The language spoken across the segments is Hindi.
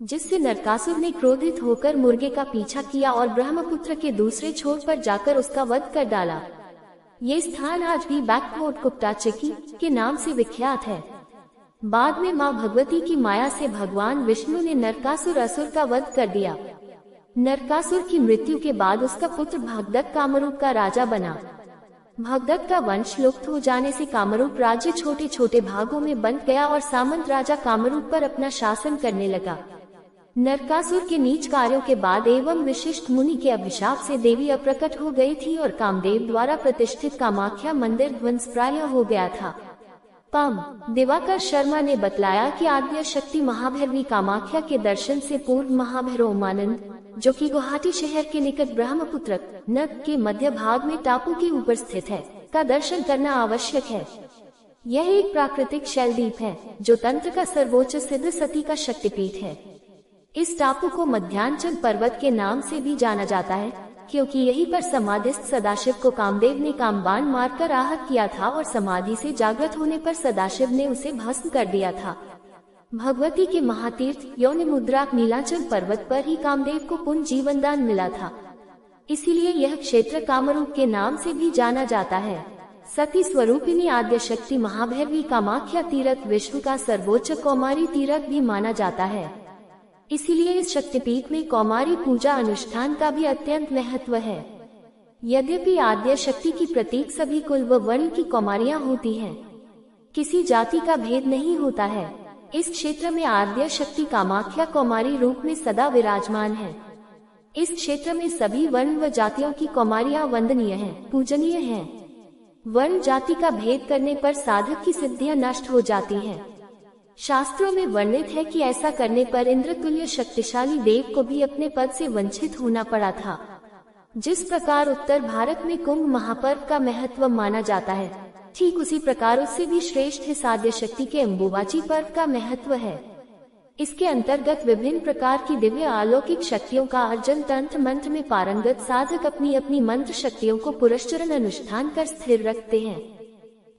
जिससे नरकासुर ने क्रोधित होकर मुर्गे का पीछा किया और ब्रह्मपुत्र के दूसरे छोर पर जाकर उसका वध कर डाला। ये स्थान आज भी बैकवोट कुप्टाचकी के नाम से विख्यात है। बाद में मां भगवती की माया से भगवान विष्णु ने नरकासुर असुर का वध कर दिया। नरकासुर की मृत्यु के बाद उसका पुत्र भगदत्त कामरूप का राजा बना। भगदत्त का वंश लुप्त हो जाने से कामरूप राज्य छोटे छोटे भागों में बंट गया और सामंत राजा कामरूप पर अपना शासन करने लगा। नरकासुर के नीच कार्यों के बाद एवं विशिष्ट मुनि के अभिशाप से देवी अप्रकट हो गई थी और कामदेव द्वारा प्रतिष्ठित कामाख्या मंदिर ध्वंसप्राय हो गया था। पम दिवाकर शर्मा ने बतलाया कि आद्य शक्ति महाभैरवी कामाख्या के दर्शन से पूर्व महाभैरव उमानंद, जो कि गुवाहाटी शहर के निकट ब्रह्मपुत्र नद के मध्य भाग में टापू के ऊपर स्थित है, का दर्शन करना आवश्यक है। यह एक प्राकृतिक शैलद्वीप है जो तंत्र का सर्वोच्च सिद्ध सती का शक्तिपीठ है। इस टापू को मध्यांचल पर्वत के नाम से भी जाना जाता है, क्योंकि यहीं पर समाधिस्थ सदाशिव को कामदेव ने कामबाण मारकर आहत किया था और समाधि से जागृत होने पर सदाशिव ने उसे भस्म कर दिया था। भगवती के महातीर्थ योनि मुद्राक नीलाचल पर्वत पर ही कामदेव को पुनः जीवन दान मिला था। इसीलिए यह क्षेत्र कामरूप के नाम से भी जाना जाता है। सती स्वरूपिणी आद्य शक्ति महाभैरवी कामाख्या तीर्थ विश्व का सर्वोच्च कौमारी तीर्थ भी माना जाता है। इसीलिए इस शक्तिपीठ में कौमारी पूजा अनुष्ठान का भी अत्यंत महत्व है। यद्यपि आद्य शक्ति की प्रतीक सभी कुल व वर्ण की कौमारियां होती हैं, किसी जाति का भेद नहीं होता है। इस क्षेत्र में आद्य शक्ति कामाख्या कौमारी रूप में सदा विराजमान है। इस क्षेत्र में सभी वर्ण व जातियों की कौमारियां वंदनीय हैं, पूजनीय हैं। वर्ण जाति का भेद करने पर साधक की सिद्धियां नष्ट हो जाती हैं। शास्त्रों में वर्णित है कि ऐसा करने पर इंद्र तुल्य शक्तिशाली देव को भी अपने पद से वंचित होना पड़ा था। जिस प्रकार उत्तर भारत में कुंभ महापर्व का महत्व माना जाता है, ठीक उसी प्रकार उससे भी श्रेष्ठ इस आद्य शक्ति के अम्बुबाची पर्व का महत्व है। इसके अंतर्गत विभिन्न प्रकार की दिव्य अलौकिक शक्तियों का अर्जन तंत्र मंत्र में पारंगत साधक अपनी अपनी मंत्र शक्तियों को पुरस्चरण अनुष्ठान कर स्थिर रखते हैं।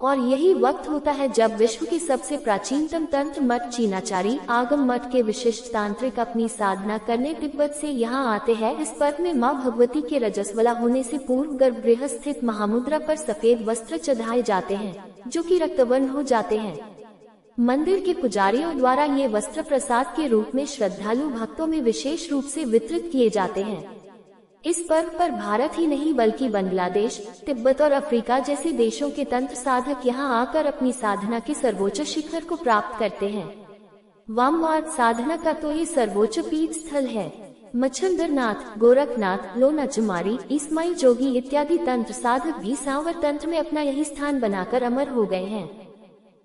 और यही वक्त होता है जब विश्व के सबसे प्राचीनतम तंत्र मठ चीनाचारी आगम मठ के विशिष्ट तांत्रिक अपनी साधना करने तिब्बत से यहाँ आते हैं। इस पर्व में माँ भगवती के रजस्वला होने से पूर्व गर्भगृह स्थित महामुद्रा पर सफेद वस्त्र चढ़ाए जाते हैं, जो कि रक्तवर्ण हो जाते हैं। मंदिर के पुजारियों द्वारा ये वस्त्र प्रसाद के रूप में श्रद्धालु भक्तों में विशेष रूप से वितरित किए जाते हैं। इस पर्व पर भारत ही नहीं बल्कि बांग्लादेश, तिब्बत और अफ्रीका जैसे देशों के तंत्र साधक यहाँ आकर अपनी साधना के सर्वोच्च शिखर को प्राप्त करते हैं। वामवाद साधना का तो ये सर्वोच्च पीठ स्थल है। मच्छंदरनाथ, गोरखनाथ, लोनाचुमारी, इस्माइल जोगी इत्यादि तंत्र साधक भी सांवर तंत्र में अपना यही स्थान बनाकर अमर हो गए हैं।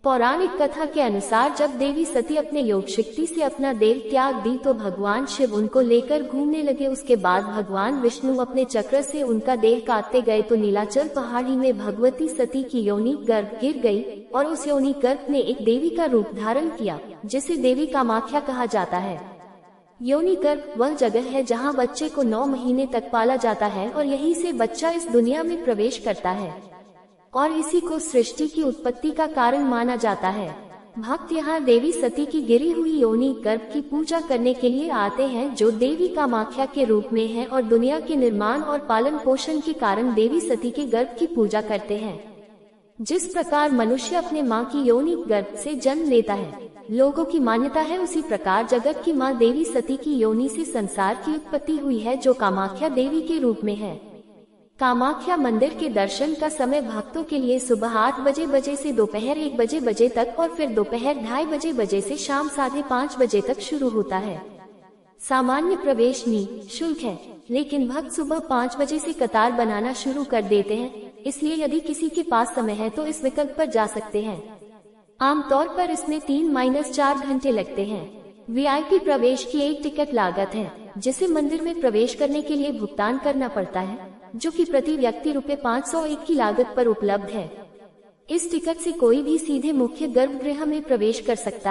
पौराणिक कथा के अनुसार जब देवी सती अपने योग शक्ति से अपना देह त्याग दी तो भगवान शिव उनको लेकर घूमने लगे। उसके बाद भगवान विष्णु अपने चक्र से उनका देह काटते गए तो नीलाचल पहाड़ी में भगवती सती की योनि गर्भ गिर गई और उस योनि गर्भ ने एक देवी का रूप धारण किया, जिसे देवी कामाख्या कहा जाता है। योनि गर्भ वह जगह है जहाँ बच्चे को 9 महीने तक पाला जाता है और यहीं से बच्चा इस दुनिया में प्रवेश करता है और इसी को सृष्टि की उत्पत्ति का कारण माना जाता है। भक्त यहाँ देवी सती की गिरी हुई योनि गर्भ की पूजा करने के लिए आते हैं, जो देवी कामाख्या के रूप में है और दुनिया के निर्माण और पालन पोषण के कारण देवी सती के गर्भ की पूजा करते हैं। जिस प्रकार मनुष्य अपने माँ की योनि गर्भ से जन्म लेता है, लोगों की मान्यता है, उसी प्रकार जगत की माँ देवी सती की योनि से संसार की उत्पत्ति हुई है, जो कामाख्या देवी के रूप में है। कामाख्या मंदिर के दर्शन का समय भक्तों के लिए सुबह 8 बजे से दोपहर 1 बजे तक और फिर दोपहर 2:30 बजे से शाम 5:30 बजे तक शुरू होता है। सामान्य प्रवेश निःशुल्क है, लेकिन भक्त सुबह 5 बजे से कतार बनाना शुरू कर देते हैं। इसलिए यदि किसी के पास समय है तो इस विकल्प पर जा सकते हैं। आमतौर पर इसमें 3-4 घंटे लगते हैं। वीआईपी प्रवेश की एक टिकट लागत है, जिसे मंदिर में प्रवेश करने के लिए भुगतान करना पड़ता है, जो कि प्रति व्यक्ति ₹501 की लागत पर उपलब्ध है। इस टिकट से कोई भी सीधे मुख्य गर्भगृह में प्रवेश कर सकता है।